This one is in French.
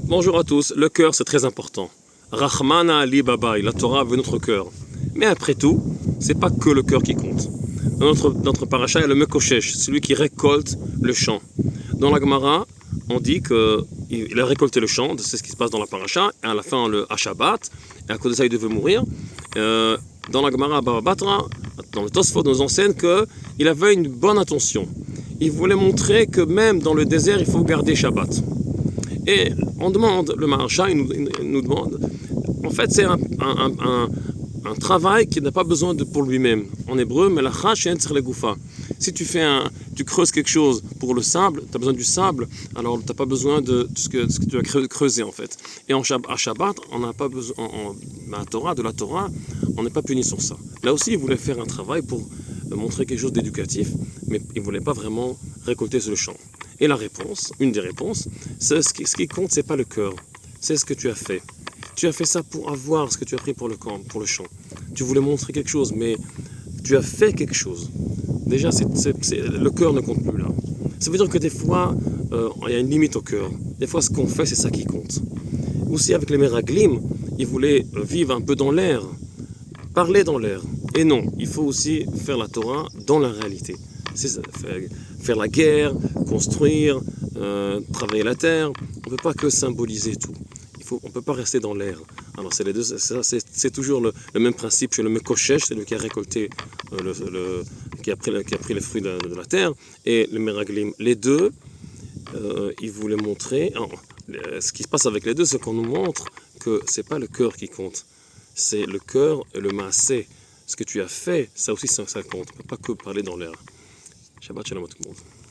Bonjour à tous, le cœur c'est très important. Rahmana Ali Babai, la Torah veut notre cœur. Mais après tout, c'est pas que le cœur qui compte. Dans notre paracha, il y a le Mekoshesh, celui qui récolte le champ. Dans la Gemara, on dit qu'il a récolté le champ, c'est ce qui se passe dans la paracha, et à la fin le Hashabat, et à cause de ça il devait mourir. Dans la Gemara Baba Batra, dans le Tosfot, nous enseigne qu'il avait une bonne intention. Il voulait montrer que même dans le désert, il faut garder Shabbat. Et on demande, le Maharsha, il nous demande, en fait c'est un travail qui n'a pas besoin pour lui-même. En hébreu, melacha she'en tzarich legoufa. Si tu creuses quelque chose pour le sable, tu as besoin du sable, alors tu n'as pas besoin de ce que tu as creusé en fait. Et à Shabbat, on n'a pas besoin, de la Torah, on n'est pas puni sur ça. Là aussi, il voulait faire un travail pour montrer quelque chose d'éducatif, mais il ne voulait pas vraiment récolter ce champ. Et la réponse, une des réponses, c'est ce qui compte, c'est pas le cœur, c'est ce que tu as fait. Tu as fait ça pour avoir ce que tu as pris pour le champ. Tu voulais montrer quelque chose, mais tu as fait quelque chose. Déjà, le cœur ne compte plus là. Ça veut dire que des fois, il y a une limite au cœur. Des fois, ce qu'on fait, c'est ça qui compte. Aussi, avec les Meraglim, ils voulaient vivre un peu dans l'air, parler dans l'air. Et non, il faut aussi faire la Torah dans la réalité. C'est faire la guerre, construire, travailler la terre. On ne peut pas que symboliser tout. On ne peut pas rester dans l'air. Alors c'est toujours le même principe chez le Mekoshesh, c'est lui qui a récolté, qui a pris les fruits de la terre, et le Meraglim. Les deux, ils voulaient montrer, ce qui se passe avec les deux, c'est qu'on nous montre que ce n'est pas le cœur qui compte, c'est le cœur et le maasé. Ce que tu as fait, ça aussi ça compte. On ne peut pas que parler dans l'air. Shabbat shalom à tout le monde.